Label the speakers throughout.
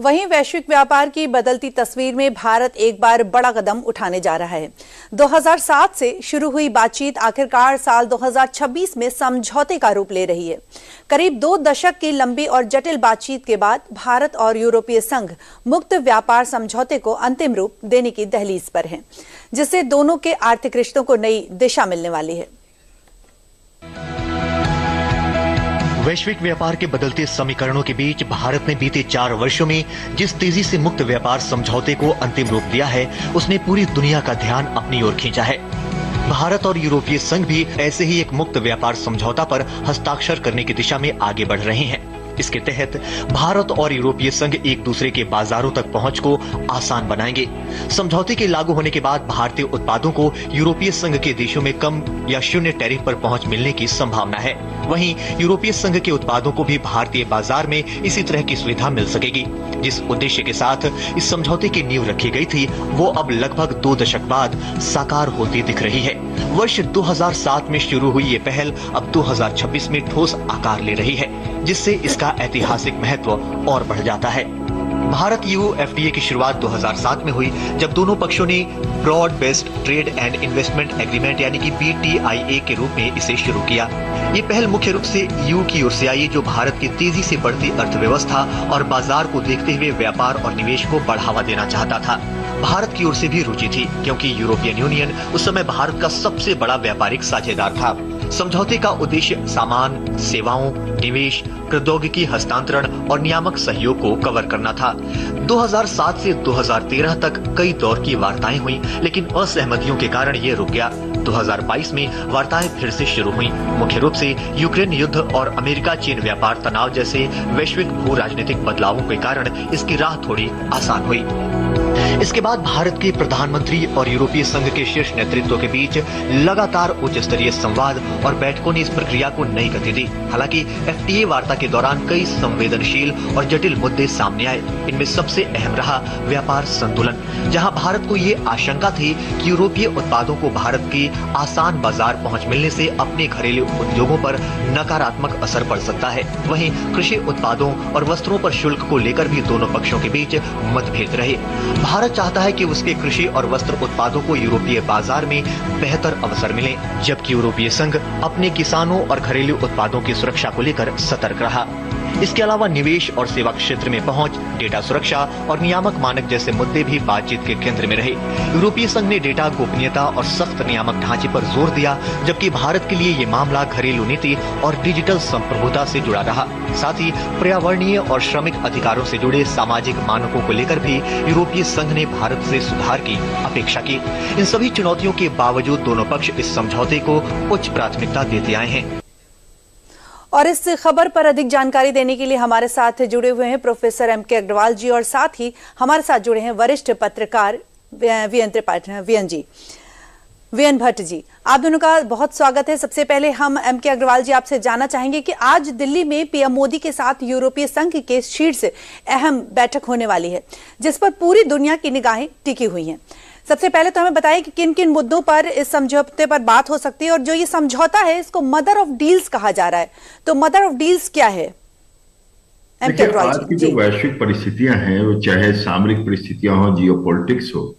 Speaker 1: वहीं वैश्विक व्यापार की बदलती तस्वीर में भारत एक बार बड़ा कदम उठाने जा रहा है। 2007 से शुरू हुई बातचीत आखिरकार साल 2026 में समझौते का रूप ले रही है। करीब 2 दशक की लंबी और जटिल बातचीत के बाद भारत और यूरोपीय संघ मुक्त व्यापार समझौते को अंतिम रूप देने की दहलीज पर है, जिससे दोनों के आर्थिक रिश्तों को नई दिशा मिलने वाली है।
Speaker 2: वैश्विक व्यापार के बदलते समीकरणों के बीच भारत ने बीते 4 वर्षों में जिस तेजी से मुक्त व्यापार समझौते को अंतिम रूप दिया है, उसने पूरी दुनिया का ध्यान अपनी ओर खींचा है। भारत और यूरोपीय संघ भी ऐसे ही एक मुक्त व्यापार समझौता पर हस्ताक्षर करने की दिशा में आगे बढ़ रहे हैं। इसके तहत भारत और यूरोपीय संघ एक दूसरे के बाजारों तक पहुंच को आसान बनाएंगे। समझौते के लागू होने के बाद भारतीय उत्पादों को यूरोपीय संघ के देशों में कम या शून्य टैरिफ पर पहुंच मिलने की संभावना है। वहीं यूरोपीय संघ के उत्पादों को भी भारतीय बाजार में इसी तरह की सुविधा मिल सकेगी। जिस उद्देश्य के साथ इस समझौते की नींव रखी गई थी, वो अब लगभग 2 दशक बाद साकार होती दिख रही है। वर्ष 2007 में शुरू हुई ये पहल अब 2026 में ठोस आकार ले रही है, जिससे इसका ऐतिहासिक महत्व और बढ़ जाता है। भारत यूएई एफटीए की शुरुआत 2007 में हुई, जब दोनों पक्षों ने broad based trade and investment agreement यानी कि BTIA के रूप में इसे शुरू किया। ये पहल मुख्य रूप से यूएई की ओर से आई, जो भारत की तेजी से बढ़ती अर्थव्यवस्था और बाजार को देखते हुए व्यापार और निवेश को बढ़ावा देना चाहता था। भारत की ओर से भी रुचि थी, क्योंकि यूरोपियन यूनियन उस समय भारत का सबसे बड़ा व्यापारिक साझेदार था। समझौते का उद्देश्य सामान, सेवाओं, निवेश, प्रौद्योगिकी हस्तांतरण और नियामक सहयोग को कवर करना था। 2007 से 2013 तक कई दौर की वार्ताएं हुई, लेकिन असहमतियों के कारण ये रुक गया। 2022 में वार्ताएं फिर से शुरू हुई, मुख्य रूप से यूक्रेन युद्ध और अमेरिका चीन व्यापार तनाव जैसे वैश्विक भू राजनीतिक बदलावों के कारण इसकी राह थोड़ी आसान हुई। इसके बाद भारत के प्रधानमंत्री और यूरोपीय संघ के शीर्ष नेतृत्व के बीच लगातार उच्च स्तरीय संवाद और बैठकों ने इस प्रक्रिया को नई गति दी। हालांकि एफटीए वार्ता के दौरान कई संवेदनशील और जटिल मुद्दे सामने आए। इनमें सबसे अहम रहा व्यापार संतुलन, जहां भारत को ये आशंका थी कि यूरोपीय उत्पादों को भारत की आसान बाजार पहुंच मिलने से अपने घरेलू उद्योगों पर नकारात्मक असर पड़ सकता है। वहीं कृषि उत्पादों और वस्त्रों पर शुल्क को लेकर भी दोनों पक्षों के बीच मतभेद रहे। भारत चाहता है कि उसके कृषि और वस्त्र उत्पादों को यूरोपीय बाजार में बेहतर अवसर मिले, जबकि यूरोपीय संघ अपने किसानों और घरेलू उत्पादों की सुरक्षा को लेकर सतर्क रहा। इसके अलावा निवेश और सेवा क्षेत्र में पहुंच, डेटा सुरक्षा और नियामक मानक जैसे मुद्दे भी बातचीत के केंद्र में रहे। यूरोपीय संघ ने डेटा गोपनीयता और सख्त नियामक ढांचे पर जोर दिया, जबकि भारत के लिए ये मामला घरेलू नीति और डिजिटल संप्रभुता से जुड़ा रहा। साथ ही पर्यावरणीय और श्रमिक अधिकारों से जुड़े सामाजिक मानकों को लेकर भी यूरोपीय संघ ने भारत से सुधार की अपेक्षा की। इन सभी चुनौतियों के बावजूद दोनों पक्ष इस समझौते को उच्च प्राथमिकता देते आए हैं।
Speaker 1: और इस खबर पर अधिक जानकारी देने के लिए हमारे साथ जुड़े हुए हैं प्रोफेसर MK अग्रवाल जी, और साथ ही हमारे साथ जुड़े हैं वरिष्ठ पत्रकार वीएन भट्ट जी। आप दोनों का बहुत स्वागत है। सबसे पहले हम MK अग्रवाल जी आपसे जानना चाहेंगे कि आज दिल्ली में पीएम मोदी के साथ यूरोपीय संघ के शीर्ष अहम बैठक होने वाली है, जिस पर पूरी दुनिया की निगाहें टिकी हुई हैं। सबसे पहले तो हमें बताइए कि किन किन मुद्दों पर इस समझौते पर बात हो सकती है, और जो ये समझौता है इसको मदर ऑफ डील्स कहा जा रहा है, तो मदर ऑफ डील्स क्या है?
Speaker 3: देखिए, आज की जो वैश्विक परिस्थितियां हैं, वो चाहे सामरिक परिस्थितियां हो, जियोपॉलिटिक्स हो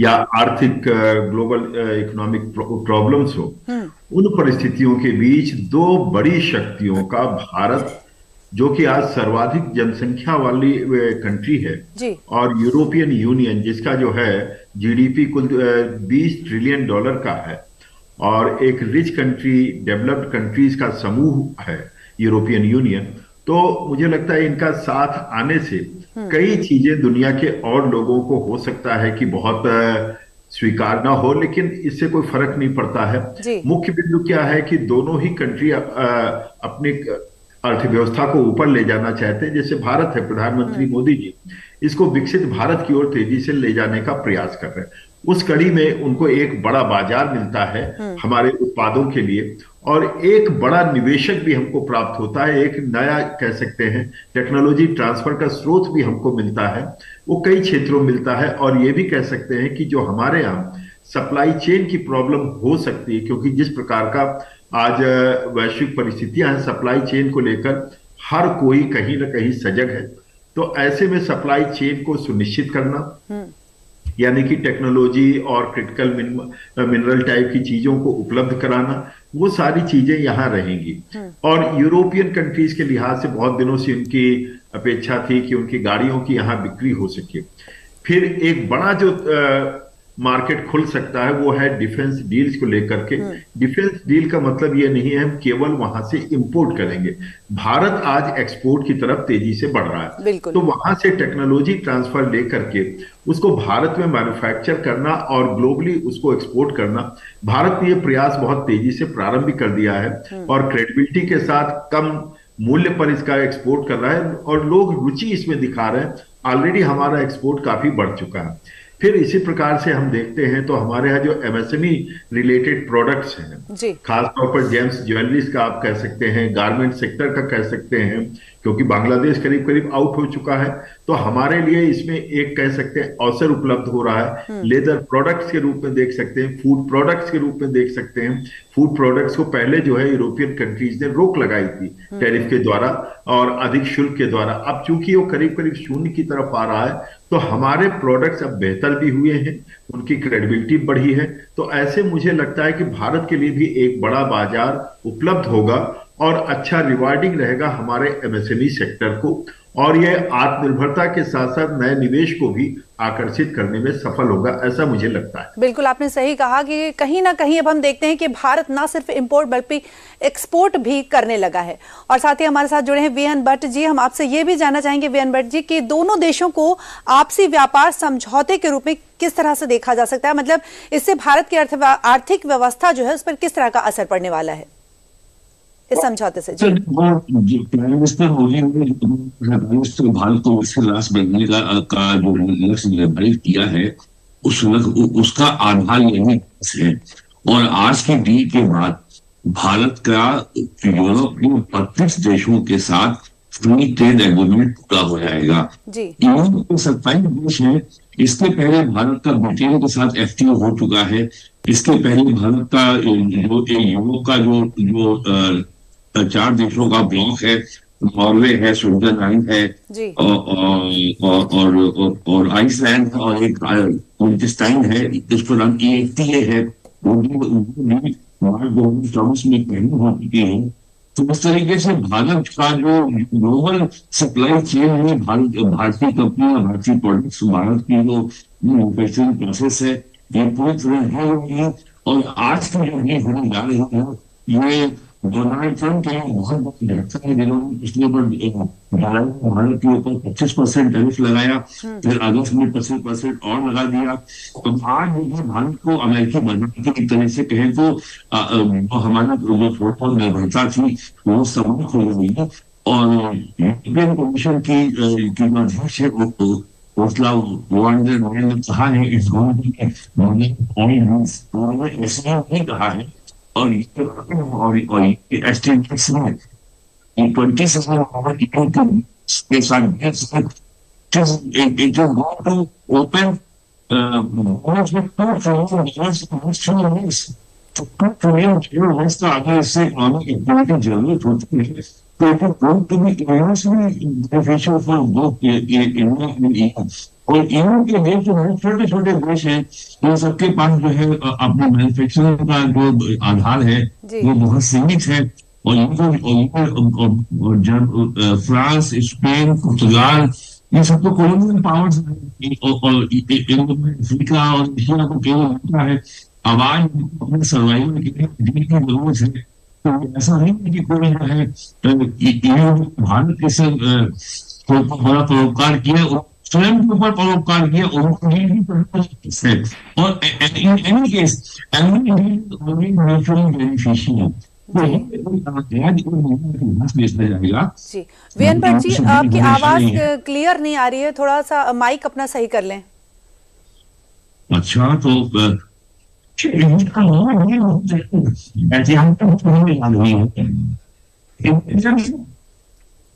Speaker 3: या आर्थिक ग्लोबल इकोनॉमिक प्रॉब्लम्स हो, उन परिस्थितियों के बीच 2 बड़ी शक्तियों का भारत, जो कि आज सर्वाधिक जनसंख्या वाली कंट्री है, और यूरोपियन यूनियन, जिसका जो है जीडीपी कुल $20 ट्रिलियन का है, और एक रिच कंट्री, डेवलप्ड कंट्रीज का समूह है यूरोपियन यूनियन। तो मुझे लगता है इनका साथ आने से कई चीजें दुनिया के और लोगों को हो सकता है कि बहुत स्वीकार ना हो, लेकिन इससे कोई फर्क नहीं पड़ता है। मुख्य बिंदु क्या है कि दोनों ही कंट्री अपनी अर्थव्यवस्था को ऊपर ले जाना चाहते हैं। जैसे भारत है, प्रधानमंत्री मोदी जी इसको विकसित भारत की ओर तेजी से ले जाने का प्रयास कर रहे हैं। उस कड़ी में उनको एक बड़ा बाजार मिलता है हमारे उत्पादों के लिए, और एक बड़ा निवेशक भी हमको प्राप्त होता है। एक नया कह सकते हैं टेक्नोलॉजी ट्रांसफर का स्रोत भी हमको मिलता है, वो कई क्षेत्रों में मिलता है। और ये भी कह सकते हैं कि जो हमारे यहाँ सप्लाई चेन की प्रॉब्लम हो सकती है, क्योंकि जिस प्रकार का आज वैश्विक परिस्थितियां हैं सप्लाई चेन को लेकर, हर कोई कहीं ना कहीं सजग है। तो ऐसे में सप्लाई चेन को सुनिश्चित करना, यानी कि टेक्नोलॉजी और क्रिटिकल मिनरल टाइप की चीजों को उपलब्ध कराना, वो सारी चीजें यहाँ रहेंगी। और यूरोपियन कंट्रीज के लिहाज से बहुत दिनों से उनकी अपेक्षा थी कि उनकी गाड़ियों की यहाँ बिक्री हो सके। फिर एक बड़ा जो मार्केट खुल सकता है वो है डिफेंस डील्स को लेकर के। डिफेंस डील का मतलब ये नहीं है हम केवल वहां से इंपोर्ट करेंगे। भारत आज एक्सपोर्ट की तरफ तेजी से बढ़ रहा है, तो वहां से टेक्नोलॉजी ट्रांसफर लेकर के उसको भारत में मैन्युफैक्चर करना और ग्लोबली उसको एक्सपोर्ट करना, भारत ने ये प्रयास बहुत तेजी से प्रारंभ कर दिया है और क्रेडिबिलिटी के साथ कम मूल्य पर इसका एक्सपोर्ट कर रहा है और लोग रुचि इसमें दिखा रहे हैं। ऑलरेडी हमारा एक्सपोर्ट काफी बढ़ चुका है। फिर इसी प्रकार से हम देखते हैं तो हमारे यहाँ जो एमएसएमई रिलेटेड प्रोडक्ट्स हैं, खासतौर पर जेम्स ज्वेलरीज का आप कह सकते हैं, गारमेंट सेक्टर का कह सकते हैं, क्योंकि बांग्लादेश करीब करीब आउट हो चुका है, तो हमारे लिए इसमें एक कह सकते हैं अवसर उपलब्ध हो रहा है। लेदर प्रोडक्ट्स के रूप में देख सकते हैं, फूड प्रोडक्ट्स के रूप में देख सकते हैं। फूड प्रोडक्ट्स को पहले जो है यूरोपियन कंट्रीज ने रोक लगाई थी टैरिफ के द्वारा और अधिक शुल्क के द्वारा। अब चूंकि वो करीब करीब शून्य की तरफ आ रहा है, तो हमारे प्रोडक्ट्स अब बेहतर भी हुए हैं, उनकी क्रेडिबिलिटी बढ़ी है। तो ऐसे मुझे लगता है कि भारत के लिए भी एक बड़ा बाजार उपलब्ध होगा और अच्छा रिवार्डिंग रहेगा हमारे एमएसएमई सेक्टर को, और यह आत्मनिर्भरता के साथ साथ नए निवेश को भी आकर्षित करने में सफल होगा, ऐसा मुझे लगता है।
Speaker 1: बिल्कुल आपने सही कहा कि कहीं ना कहीं अब हम देखते हैं कि भारत ना सिर्फ इंपोर्ट बल्कि एक्सपोर्ट भी करने लगा है। और साथ ही हमारे साथ जुड़े हैं वीएन भट्ट जी। हम आपसे ये भी जानना चाहेंगे वीएन भट्ट जी कि दोनों देशों को आपसी व्यापार समझौते के रूप में किस तरह से देखा जा सकता है, मतलब इससे भारत की आर्थिक व्यवस्था जो है उस पर किस तरह का असर पड़ने वाला है इस समझौते से?
Speaker 4: प्राइम मिनिस्टर मोदी ने भारत को विकसित राष्ट्र बनने का जो लक्ष्य निर्धारित किया है उसका आधार यही है। और आज की डील के बाद भारत का यूरोप के 32 देशों के साथ फ्री ट्रेड एग्रीमेंट पूरा हो जाएगा। यूरोप के 27 देश हैं। इसके पहले भारत का ब्रिटेन के साथ एफटीओ हो चुका है। इसके पहले भारत का जो यूरोप का जो 4 देशों का ब्लॉक है, नॉर्वे है, स्विट्जरलैंड है और आइसलैंड है और एक लिechtenstein है, इसको नाम EFTA है, वो भी 2024 में पहले हो चुकी है। तो इस तरीके से भारत का जो ग्लोबल सप्लाई चेन है, भारतीय कंपनियां, भारतीय प्रोडक्ट्स, भारत की जो मैन्युफैक्चरिंग प्रोसेस है, ये पूरी तरह है। और आज की जो ये होने जा रही है, ये डोनाल्ड ट्रंप के लिए बहुत झटका है, जिन्होंने पिछले बार भारत के ऊपर 25% टैरिफ लगाया, फिर अगस्त में 25% और लगा दिया। तो आज भारत को अमेरिकी बाजार की तरह से कहें तो हमारा जो थोड़ा निर्भरता थी वो समाप्त हो गई है। और यूरोपियन कमीशन की जो अध्यक्ष है उर्सुला वॉन डर लायन ने कहा है इस ऐसे नहीं कहा है। और एस्टिमेट्स में 20 के साथ it will go to open तो आगे इससे इकोनॉमिक एक्टिविटी जरूरत होती है। तो it is going to be enormously beneficial for both India and EU। और यूरोप के देश जो है छोटे छोटे देश हैं, इन सबके पास जो है अपने मैन्युफैक्चरिंग का जो आधार है वो बहुत सीमित है। और जब फ्रांस, स्पेन, पुर्तगाल, ये सब तो कोलोनियल पावर्स और अफ्रीका और एशिया को केवल होता है आवाज अपने सर्वाइवल के लिए डील की जरूरत है। तो ऐसा नहीं है कि कोई जो है भारत के से बड़ा परोपकार किया, स्वयं के ऊपर परोपकार किया, उनको है। और एनी केस बेनिफिशियल जाएगा।
Speaker 1: जी वीएन भट्ट जी, आपकी आवाज क्लियर नहीं आ रही है, थोड़ा सा माइक अपना सही कर लें।
Speaker 4: अच्छा, तो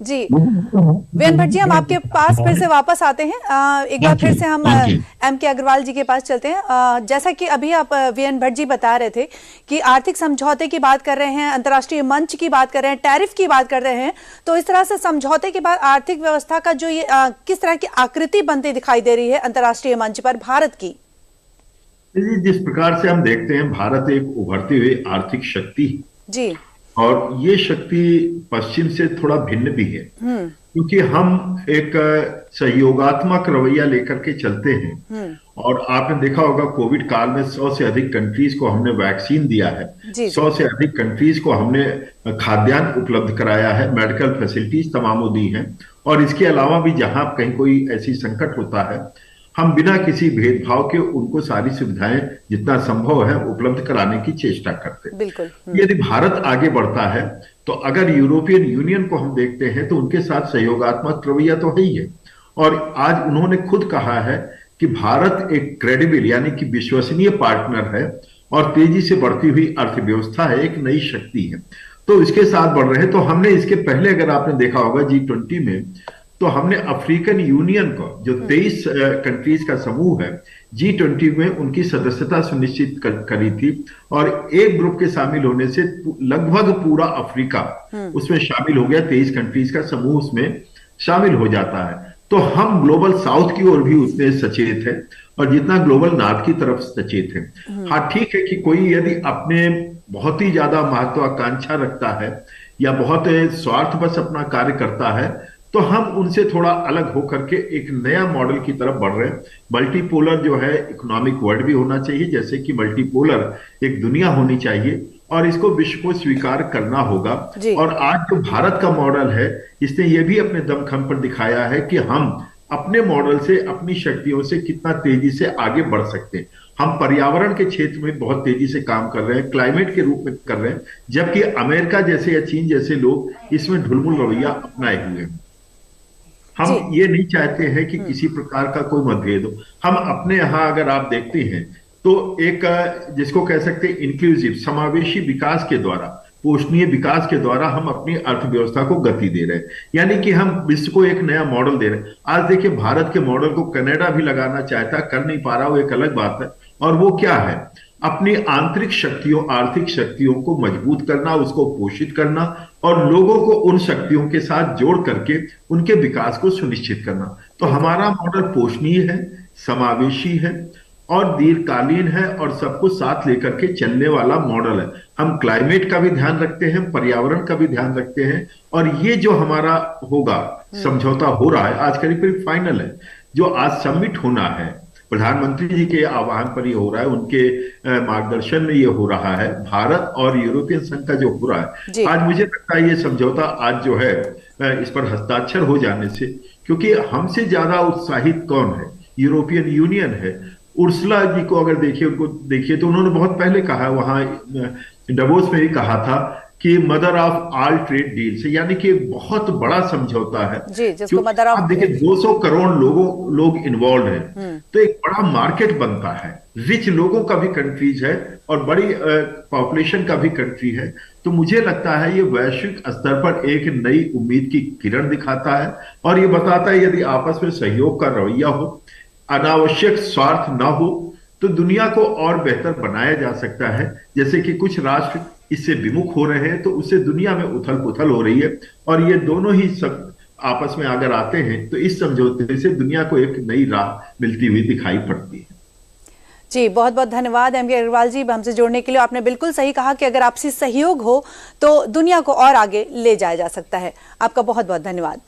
Speaker 1: जी वीएन भट्ट जी, हम आपके पास फिर से वापस आते हैं। एक बार फिर से हम MK अग्रवाल जी के पास चलते हैं। जैसा कि अभी आप वीएन भट्ट जी बता रहे थे कि आर्थिक समझौते की बात कर रहे हैं, अंतर्राष्ट्रीय मंच की बात कर रहे हैं, टैरिफ की बात कर रहे हैं, तो इस तरह से समझौते के बाद आर्थिक व्यवस्था का जो ये किस तरह की आकृति बनती दिखाई दे रही है अंतर्राष्ट्रीय मंच पर भारत की?
Speaker 3: जिस प्रकार से हम देखते हैं, भारत एक उभरती हुई आर्थिक शक्ति
Speaker 1: जी, और
Speaker 3: ये शक्ति पश्चिम से थोड़ा भिन्न भी है, क्योंकि हम एक सहयोगात्मक रवैया लेकर के चलते हैं। और आपने देखा होगा कोविड काल में 100 से अधिक कंट्रीज को हमने वैक्सीन दिया है, 100 से अधिक कंट्रीज को हमने खाद्यान्न उपलब्ध कराया है, मेडिकल फैसिलिटीज तमामों दी हैं। और इसके अलावा भी जहां कहीं कोई ऐसी संकट होता है, हम बिना किसी भेदभाव के उनको सारी सुविधाएं जितना संभव है उपलब्ध कराने की चेष्टा करते हैं।
Speaker 1: बिल्कुल।
Speaker 3: यदि भारत आगे बढ़ता है तो अगर यूरोपियन यूनियन को हम देखते हैं तो उनके साथ सहयोगात्मक रवैया तो है ही है। और आज उन्होंने खुद कहा है कि भारत एक क्रेडिबल यानी कि विश्वसनीय पार्टनर है और तेजी से बढ़ती हुई अर्थव्यवस्था है, एक नई शक्ति है, तो इसके साथ बढ़ रहे हैं। तो हमने इसके पहले अगर आपने देखा होगा G20 में, तो हमने अफ्रीकन यूनियन को जो 23 कंट्रीज का समूह है G20 में उनकी सदस्यता सुनिश्चित करी थी। और एक ग्रुप के शामिल होने से लगभग पूरा अफ्रीका उसमें शामिल हो गया, 23 कंट्रीज का समूह उसमें शामिल हो जाता है। तो हम ग्लोबल साउथ की ओर भी उतने सचेत है और जितना ग्लोबल नॉर्थ की तरफ सचेत है। हाँ, ठीक है कि कोई यदि अपने बहुत ही ज्यादा महत्वाकांक्षा रखता है या बहुत स्वार्थ बस अपना कार्य करता है, तो हम उनसे थोड़ा अलग होकर के एक नया मॉडल की तरफ बढ़ रहे हैं। मल्टीपोलर जो है इकोनॉमिक वर्ल्ड भी होना चाहिए, जैसे कि मल्टीपोलर एक दुनिया होनी चाहिए और इसको विश्व को स्वीकार करना होगा। और आज जो भारत का मॉडल है, इसने ये भी अपने दमखम पर दिखाया है कि हम अपने मॉडल से, अपनी शक्तियों से कितना तेजी से आगे बढ़ सकते हैं। हम पर्यावरण के क्षेत्र में बहुत तेजी से काम कर रहे हैं, क्लाइमेट के रूप में कर रहे हैं, जबकि अमेरिका जैसे या चीन जैसे लोग इसमें ढुलमुल रवैया अपनाए हुए हैं। हम ये नहीं चाहते हैं कि किसी प्रकार का कोई मतभेद हो। हम अपने यहाँ अगर आप देखते हैं तो एक जिसको कह सकते हैं इंक्लूसिव समावेशी विकास के द्वारा, पोषणीय विकास के द्वारा हम अपनी अर्थव्यवस्था को गति दे रहे हैं, यानी कि हम विश्व को एक नया मॉडल दे रहे हैं। आज देखिए भारत के मॉडल को कनाडा भी लगाना चाहता, कर नहीं पा रहा, वो एक अलग बात है। और वो क्या है, अपनी आंतरिक शक्तियों, आर्थिक शक्तियों को मजबूत करना, उसको पोषित करना और लोगों को उन शक्तियों के साथ जोड़ करके उनके विकास को सुनिश्चित करना। तो हमारा मॉडल पोषणीय है, समावेशी है और दीर्घकालीन है और सबको साथ लेकर के चलने वाला मॉडल है। हम क्लाइमेट का भी ध्यान रखते हैं, पर्यावरण का भी ध्यान रखते हैं। और ये जो हमारा होगा समझौता हो रहा है, आज करीब करीब फाइनल है, जो आज समिट होना है, प्रधानमंत्री जी के आह्वान पर ये हो रहा है, उनके मार्गदर्शन में ये हो रहा है, भारत और यूरोपियन संघ का जो हो रहा है। आज मुझे लगता है ये समझौता आज जो है इस पर हस्ताक्षर हो जाने से, क्योंकि हमसे ज्यादा उत्साहित कौन है, यूरोपियन यूनियन है। उर्सुला जी को अगर देखिए, उनको देखिए तो उन्होंने बहुत पहले कहा, वहां डवोस में ही कहा था कि mother of all trade deals, यानी कि बहुत बड़ा समझौता है
Speaker 1: जी, जिसको मदर ऑफ,
Speaker 3: आप देखिए 200 करोड़ लोग इन्वॉल्व हैं, तो एक बड़ा मार्केट बनता है, रिच लोगों का भी कंट्रीज है और बड़ी पॉपुलेशन का भी कंट्री है। तो मुझे लगता है ये वैश्विक स्तर पर एक नई उम्मीद की किरण दिखाता है और ये बताता है यदि आपस में सहयोग का रवैया हो, अनावश्यक स्वार्थ ना हो, तो दुनिया को और बेहतर बनाया जा सकता है। जैसे कि कुछ राष्ट्र इससे विमुख हो रहे हैं तो उससे दुनिया में उथल पुथल हो रही है और ये दोनों ही सब आपस में अगर आते हैं तो इस समझौते से दुनिया को एक नई राह मिलती हुई दिखाई पड़ती है।
Speaker 1: जी, बहुत बहुत धन्यवाद MK अग्रवाल जी हमसे जुड़ने के लिए। आपने बिल्कुल सही कहा कि अगर आपसी सहयोग हो तो दुनिया को और आगे ले जाया जा सकता है। आपका बहुत बहुत धन्यवाद।